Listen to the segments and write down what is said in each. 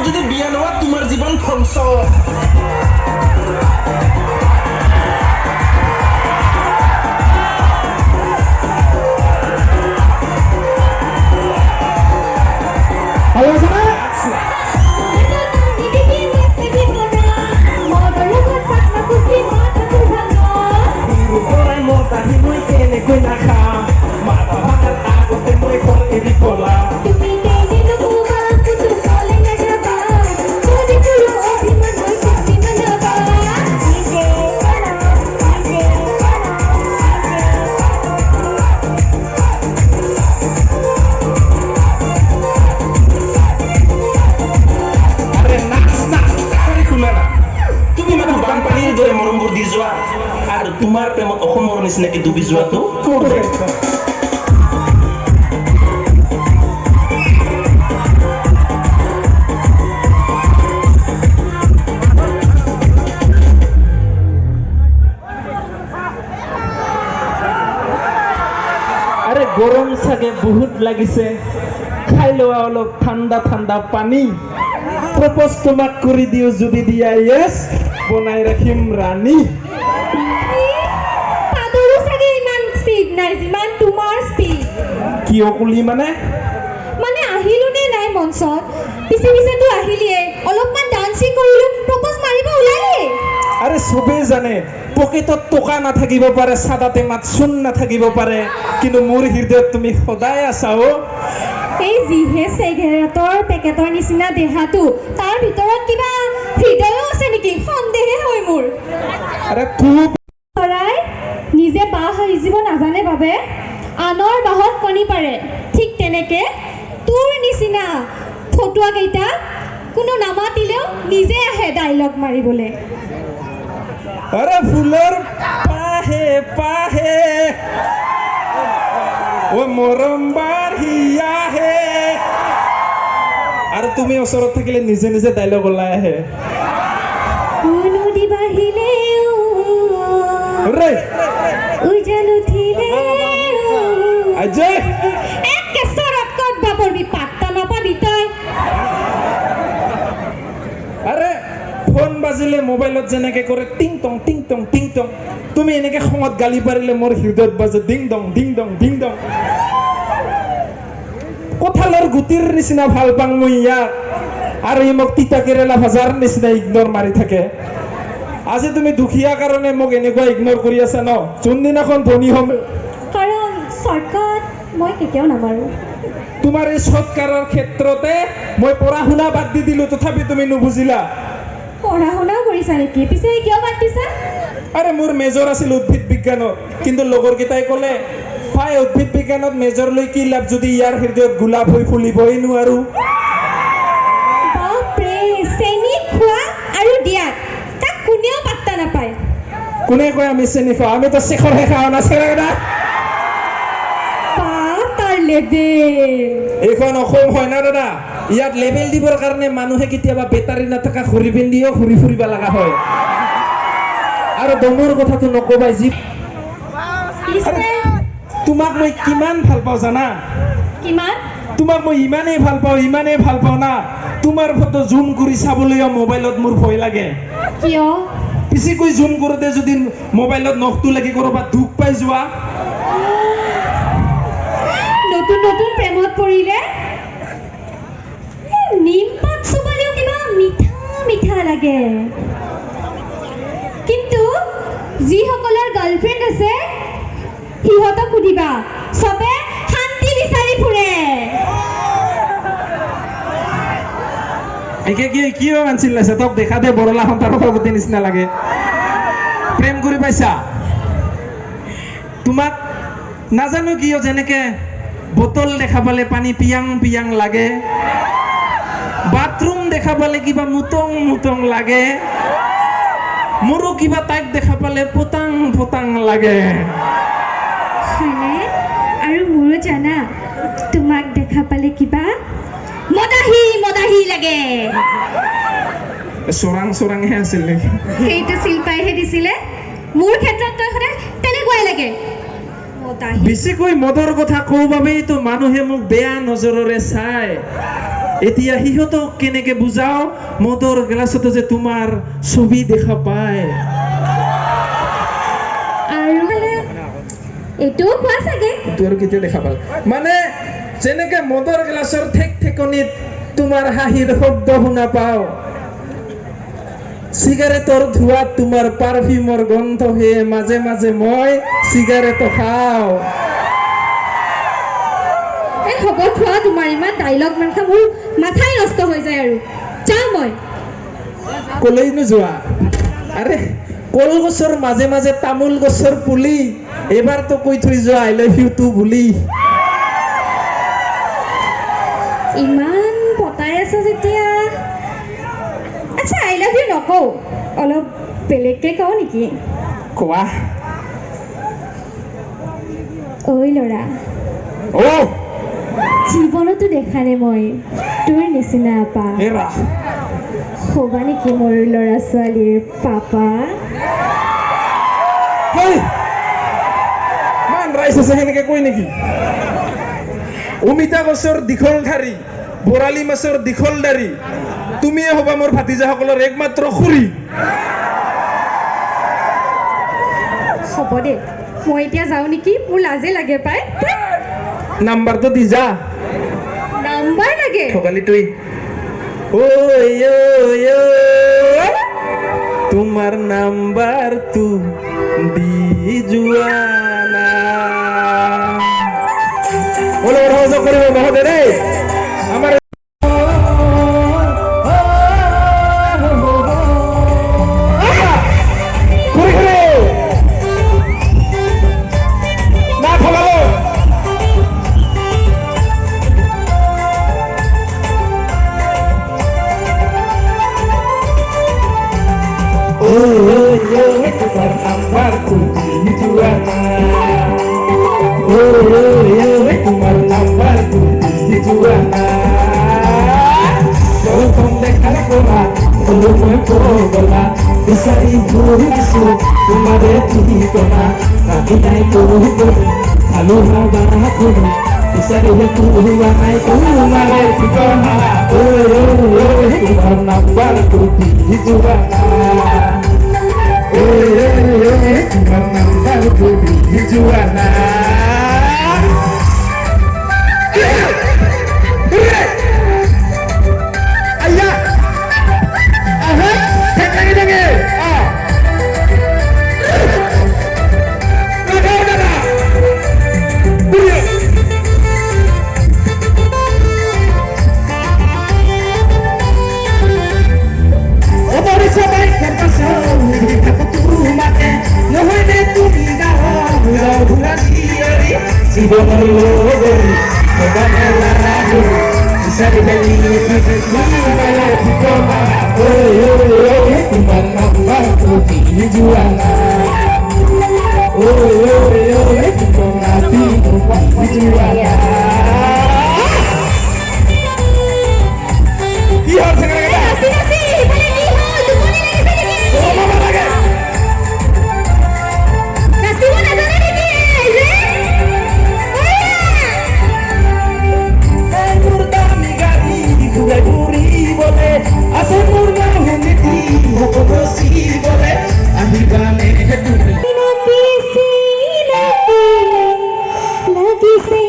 যদি বিয়া নোৱা তোমাৰ জীৱন ধ্বংস তোমাৰ প্ৰেমত অসমৰ নিচিনাকে ডুবি যোৱাটো আৰে গৰম চাগে বহুত লাগিছে খাই লোৱা অলপ ঠাণ্ডা ঠাণ্ডা পানী প্ৰপ'জ তোমাক কৰি দিও যদি দিয়া ইয়েছ বনাই ৰাখিম ৰাণী যিমান তোমাৰ স্পীড কি অকুলি মানে আহিলো নে নাই মঞ্চত পিছে পিছেতো আহিলিয়ে অলপমান ডান্সিং কৰিলো প্ৰপ'জ মাৰিব ওলালি আৰে সবে জানে পকেটত টকা নাথাকিব পাৰে সাদাতে মাত চুন নাথাকিব পাৰে কিন্তু মোৰ হৃদয়ত তুমি সদায় আছা অ এই যিহে চিগাৰেটৰ পেকেটৰ নিচিনা দেহাটো তাৰ ভিতৰত কিবা হৃদয়ো আছে নেকি সন্দেহে হয় মোৰ আৰে খুব চৰাই নিজে বাহ সাজিব নাজানে বাবে আনৰ বাহত কণী পাৰে ঠিক তেনেকে তোৰ নিচিনা ফটুৱা কেইটা কোনো নামাতিলেও নিজে আহে ডাইলগ মাৰিবলৈ আৰে ফুলৰ পাহে পাহে ও মৰম বাঢ়িয়াহে আৰু তুমি ওচৰত থাকিলে নিজে নিজে ডাইলগ ওলাই আহে নদী বাঢ়িলে ৰে উজান উঠিলে অজয় একে চৰত ক'ত বাপৰবি পাত্তা নাপাবি তই আৰে ফোন বাজিলে মোবাইলত যেনেকে কৰে টিং টং টিং টং টিং টং তুমি এনেকে খঙত গালি পাৰিলে মোৰ হৃদয়ত বাজে ding dong ding dong ding dong কঁঠালৰ গুটিৰ নিচিনা ভাল পাং মই ইয়াক আৰু ই মোক তিতা কেৰেলা ভাজাৰ নিচিনা ইগনৰ মাৰি থাকে আজি তুমি দুখীয়া কাৰণে মোক এনেকুৱা ইগনৰ কৰি আছা ন যোনদিনাখন ধনী হ'ম কাৰণ চৰকাৰত মই কেতিয়াও নামাৰো তোমাৰ এই সৎকাৰৰ ক্ষেত্ৰতে মই পঢ়া শুনা বাদ দি দিলো তথাপি তুমি নুবুজিলা পঢ়া শুনাও কৰিছা নেকি পিছে কিয় বাদ দিছা আৰে মোৰ মেজৰ আছিল উদ্ভিদ বিজ্ঞানত কিন্তু লগৰ কেইটাই ক'লে ভাই উদ্ভিদ বিজ্ঞানত মেজৰ লৈ কি লাভ যদি ইয়াৰ হৃদয়ত গোলাপ হৈ ফুলিবই নোৱাৰো বাপৰে চেনি খোৱা আৰু দিয়া তাক কোনেও পাত্তা নাপায় কোনে কয় আমি চেনি খাওঁ আমি তো শেখৰহে খাওঁ না চেৰা তাৰ লেবেল এইখন অসম হয় না দাদা ইয়াত লেবেল দিবৰ কাৰণে মানুহে কেতিয়াবা বেটাৰী নাথাকা ঘূৰি পিন্ধিও ঘূৰি ফুৰিব লগা হয় আৰু দমৰ কথাটো নকবাই যি তোমাক মই কিমান ভাল পাওঁ জানা কিমান তোমাক মই ইমানেই ভাল পাওঁ না তোমাৰ ফটো জুম কৰি চাবলৈও মোবাইলত মোৰ ভয় লাগে কিয় পিছিকৈ জুম কৰোঁতে যদি মোবাইলত নখটো লাগি কৰবাত দুখ পাই যোৱা নতুন নতুন প্ৰেমত পৰিলে নিম পাত চুবালেও কিবা মিঠা মিঠা লাগে কিন্তু যিসকলৰ গাৰ্লফ্ৰেণ্ড আছে সিহঁতক সুধিবা চবে শান্তি বিচাৰি ফুৰে একে কি কিয় আনছিল আছে তোক দেখাতে বৰলা সন্তানৰ সভাপতি নিচিনা লাগে প্ৰেম কৰি পাইছা তোমাক নাজানো কিয় যেনেকে বোতল দেখা পালে পানী পিয়াং পিয়াং লাগে বাথৰুম দেখা পালে কিবা মুতং মুতং লাগে মোৰো কিবা তাইক দেখা পালে পতাং পতাং লাগে আৰু মোৰো জানা তোমাক দেখা পালে কিবা মদাহি মদাহি লাগে চোৰাং চোৰাংহে আছিল নেকি সেইটো শিল্পাইহে দিছিলে মোৰ ক্ষেত্ৰত তই সদায় তেনেকুৱাই লাগে বেছিকৈ মদৰ কথা কওঁ বাবেইতো মানুহে মোক বেয়া নজৰেৰে চায় এতিয়া সিহঁতক কেনেকে বুজাও মদৰ গ্লাছতো যে তোমাৰ ছবি দেখা পায়। আৰু এইটোও কোৱা চাগে এইটো আৰু কেতিয়া দেখা পাল মানে যেনেকে মদৰ গ্লাছৰ ঠেক ঠেকনিত তোমাৰ হাঁহিৰ শব্দ শুনা পাওঁ, চিগাৰেটৰ ধোঁৱাত তোমাৰ পাৰফিউমৰ গন্ধ হে মাজে মাজে মই চিগাৰেট খাওঁ। এই হ'ব থোৱা তোমাৰ ইমান ডাইলগ মাথা, মোৰ মাথাই নষ্ট হৈ যায় আৰু যাওঁ মই। কলৈ নোযোৱা? আৰে কলগছৰ মাজে মাজে তামোল গছৰ পুলি, এবাৰতো কৈ থৈ যোৱা আই লাভ ইউ টু বুলি। ইমান পতাই আছা যেতিয়া, আচ্ছা আই লাভ ইউ নকওঁ, অলপ বেলেগকৈ কওঁ নেকি? কোৱা। ঐ ল'ৰা, অ জীৱনতো দেখা নাই মই তোৰ নিচিনা আপা। হেৰা হ'বা নেকি মোৰ ল'ৰা ছোৱালীৰ পাপা? মান ৰাইজ আছে সেনেকে কৈ নেকি? অমিতা গছৰ দীঘল ঠাৰি, বৰালি মাছৰ দীঘল দাড়ি, তুমিয়ে হবা মোৰ ভাতিজাসকলৰ একমাত্ৰ খুৰী। হ'ব দে, মই এতিয়া যাওঁ নেকি, মোৰ লাজে লাগে পাই। নাম্বাৰটো দি যা। নাম্বাৰ লাগে? ঠকালি তুই তোমাৰ নাম্বাৰটো দি যোৱা না। বলো সহযোগ কৰিব নহ'লে দেই আমাৰ তোমার নাম্বার তুমি জুয়ানা প্রথম দেখার কোনা হলো মই পগলা বিচারি ঘুরিছো তোমারে ঠিকনা রাখি নাই তুমি আলো হাবা তুমি বিচারি তুয়া নাই তোমারে ঠিকনা তোমার নাম্বার তুমি জুয়ানা তোমার নাম্বার তুমি জুয়ানা। জীবনের লগরি সবাই লাগি বিচারি লাগি ঠিকনা তোমার নাম্বার তুমি জুয়ানা ঠিকনা তুমি জুয়ানা। কি হচ্ছে लगी से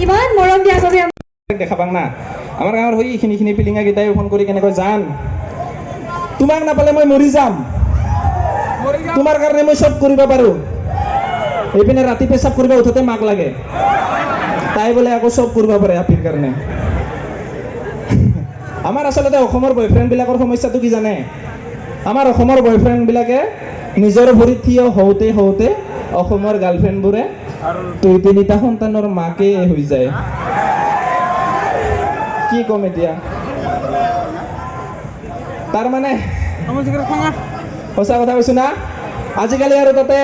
ইমান মৰম দিয়া চবে দেখা পাং না আমাৰ গাঁৱৰ হৈ এইখিনি পিলিঙা কেইটাই ফোন কৰি কেনেকৈ জান তোমাক নাপালে মই মৰি যাম তোমাৰ কাৰণে মই চব কৰিব পাৰো এইপিনে ৰাতি পেচাব কৰিব উঠোতে মাক লাগে তাই বোলে আকৌ চব কৰিব পাৰে আপিৰ কাৰণে আমাৰ আচলতে অসমৰ বয়ফ্ৰেণ্ড বিলাকৰ সমস্যাটো কি জানে আমাৰ অসমৰ বয়ফ্ৰেণ্ড বিলাকে নিজৰ ভৰিত থিয় হওঁতে হওঁতে অসমৰ গাৰ্লফ্ৰেণ্ডবোৰে 2-3টা সন্তানৰ মাকে হৈ যায় কি কম এতিয়া তাৰ মানে সঁচা কথা কৈছো না আজিকালি আৰু তাতে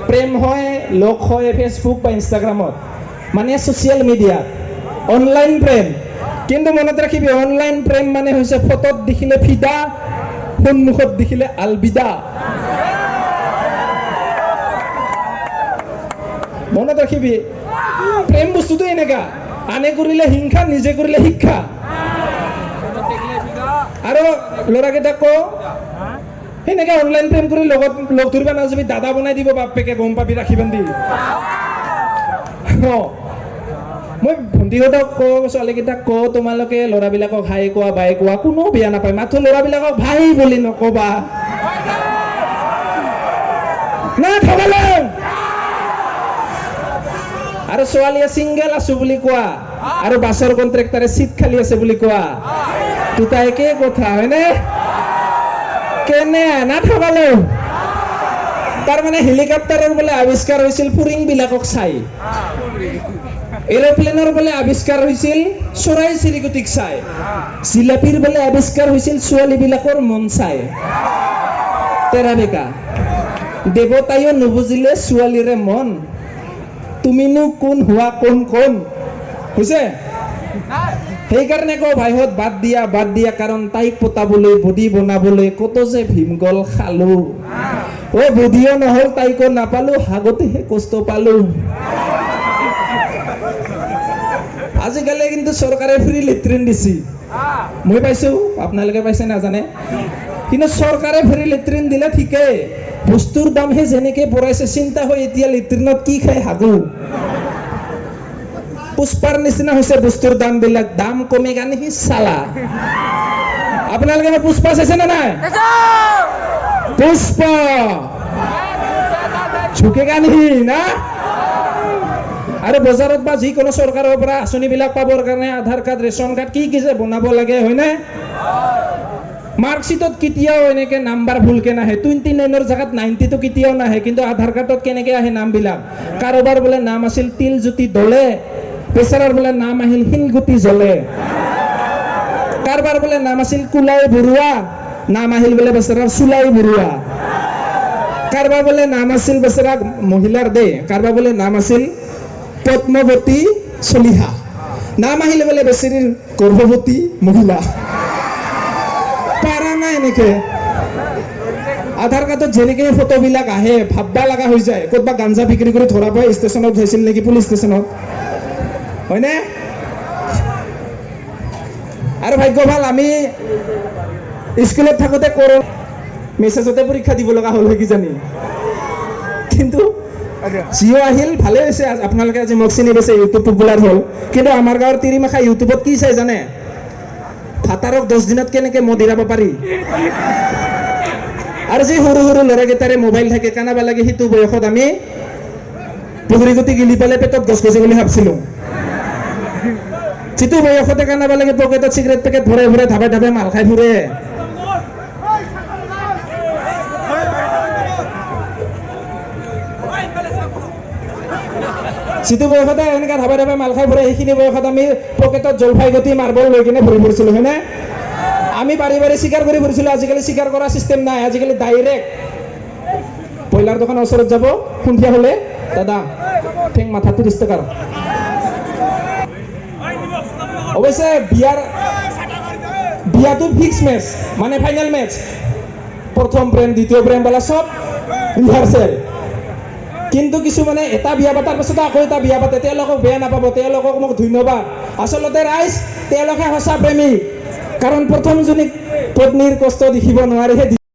প্ৰেম হয় লগ হয় ফেচবুক বা ইনষ্টাগ্ৰামত মানে ছ'চিয়েল মিডিয়া অনলাইন প্ৰেম কিন্তু মনত ৰাখিবি অনলাইন প্ৰেম মানে হৈছে ফটোত দেখিলে ফিদা সন্মুখত দেখিলে আলবিদা মনত ৰাখিবি প্ৰেম বস্তুটো এনেকা আনে কৰিলে হিংসা নিজে কৰিলে শিক্ষা আৰু ল'ৰাকেইটাক কওঁ সেনেকে অনলাইন প্ৰেম কৰি লগত লগ ধৰিব নাযাবি দাদা বনাই দিব বাপেকে গম পাবি ৰাখি বান্ধি মই ভণ্টিহঁতক কওঁ ছোৱালীকেইটাক কওঁ তোমালোকে ল'ৰাবিলাকক হাই কোৱা বাই কোৱা কোনো বেয়া নাপায় মাথো ল'ৰাবিলাকক ভাই বুলি নকবা না ঠগালে আৰু ছোৱালীয়ে চিংগল আছো বুলি কোৱা আৰু বাছৰ কণ্ট্ৰেক্টাৰে চিট খালি আছে বুলি কোৱা দুটা একে কথা হয়নে কেনে না ঠগালে তাৰমানে হেলিকপ্টাৰৰ বোলে আৱিষ্কাৰ হৈছিল ফুৰিং বিলাকক চাই এৰোপ্লেনৰ বোলে আৱিষ্কাৰ হৈছিল চৰাই চিৰিকটিক চাই জিলাপিৰ বোলে আৱিষ্কাৰ হৈছিল ছোৱালীবিলাকৰ মন চাই তেৰা বেকা দেৱতাইও নুবুজিলে ছোৱালীৰে মন তুমিনো কোন হোৱা কোন কোন হৈছে সেইকাৰণে কওঁ ভাইহঁত বাদ দিয়া কাৰণ তাইক পতাবলৈ বডি বনাবলৈ কত যে ভীমগল খালো বডিও নহল তাইকো নাপালো হাগতেহে কষ্ট পালো আজিকালি কিন্তু চৰকাৰে ফ্ৰী লেট্ৰিন দিছি মই পাইছো আপোনালোকে পাইছে নাজানে কিন্তু চৰকাৰে ফ্ৰী লেট্ৰিন দিলে ঠিকেই বস্তুৰ দামহে যেনেকে বঢ়াইছে চিন্তা হৈ এতিয়া লেট্ৰিনত কি খাই হাগো পুষ্পাৰ নিচিনা হৈছে বস্তুৰ দাম বিলাক দাম কমে কাৰণে সি চালা আপোনালোকে পুষ্পা চাইছে নে নাই পুষ্পা ঝুকে গান সি না আৰু বজাৰত বা যিকোনো চৰকাৰৰ পৰা আঁচনিবিলাক পাবৰ কাৰণে আধাৰ কাৰ্ড ৰেচন কাৰ্ড কি যে বনাব লাগে হয়নে মাৰ্কশ্বিটত কেতিয়াও এনেকে নাম্বাৰ ভুলকে নাহে 29ৰ জাগাত 90টো কেতিয়াও নাহে কিন্তু আধাৰ কাৰ্ডত কেনেকে আহে নামবিলাক কাৰোবাৰ বোলে নাম আছিল তিলজ্যোতি দলে বেচাৰাৰ বোলে নাম আহিল শিলগুটি জ্বলে কাৰোবাৰ বোলে নাম আছিল কুলাই বৰুৱা নাম আহিল বোলে বেচাৰাৰ চুলাই বৰুৱা কাৰোবাৰ বোলে নাম আছিল বেচাৰা মহিলাৰ দে কাৰোবাৰ বোলে নাম আছিল পদ্মৱতী চলিহা নাম আহিলে বোলে বেচাৰীৰ গৰ্ভৱতী মহিলা পাৰা নাই এনেকে আধাৰ কাৰ্ডত যেনেকে ফটোবিলাক আহে ভাববা লগা হৈ যায় ক'তবা গাঞ্জা বিক্ৰী কৰি ধৰা পাই ষ্টেচনত হৈছিল নেকি পুলিচ ষ্টেচনত হয়নে আৰু ভাগ্য ভাল আমি স্কুলত থাকোঁতে কৰোঁ মেছেজতে পৰীক্ষা দিব লগা হ'ল কি জানি কিন্তু জিঅ' আহিল ভালে হৈছে আপোনালোকে আজি মোক চিনি পাইছে ইউটিউব পপুলাৰ হ'ল কিন্তু আমাৰ গাঁৱৰ তিৰিমাখা ইউটিউবত কি চাই জানে ভাতাৰক 10 দিনত কেনেকে মদিৰাব পাৰি আৰু যি সৰু সৰু ল'ৰাকেইটাৰে মোবাইল থাকে কানাবা লাগে সেইটো বয়সত আমি পুখুৰী গুটি গিলি পালে পেটত গছ গছি বুলি ভাবছিলো যিটো বয়সতে কানাবা লাগে পকেটত চিগাৰেট পেকেট ভৰাই ভৰাই ধাবে ধাবে মাল খাই ফুৰে যিটো বয়সতে এনেকৈ ধাবে ধাবে মাল খাই ফুৰে সেইখিনি বয়সত আমি পকেটত জলফাই গুটি মাৰ্বল লৈ কিনে ঘূৰি ফুৰিছিলোঁ হয়নে আমি বাৰী বাৰী চিকাৰ কৰি ফুৰিছিলোঁ আজিকালি চিকাৰ কৰা চিষ্টেম নাই আজিকালি ডাইৰেক্ট ব্ৰইলাৰ দোকানৰ ওচৰত যাব সন্ধিয়া হ'লে দাদা ঠেং মাথা 30 টকাৰ অৱশ্যে বিয়াটো ফিক্স মেচ মানে ফাইনেল মেচ প্ৰথম প্ৰেম দ্বিতীয় প্ৰেম বোলা চব ৰিহাৰ্চেল কিন্তু কিছুমানে এটা বিয়া পাতাৰ পাছত আকৌ এটা বিয়া পাতে তেওঁলোকক বেয়া নাপাব তেওঁলোকক মোক ধন্যবাদ আচলতে ৰাইজ তেওঁলোকে সঁচা প্ৰেমী কাৰণ প্ৰথমজনী পত্নীৰ কষ্ট দেখিব নোৱাৰে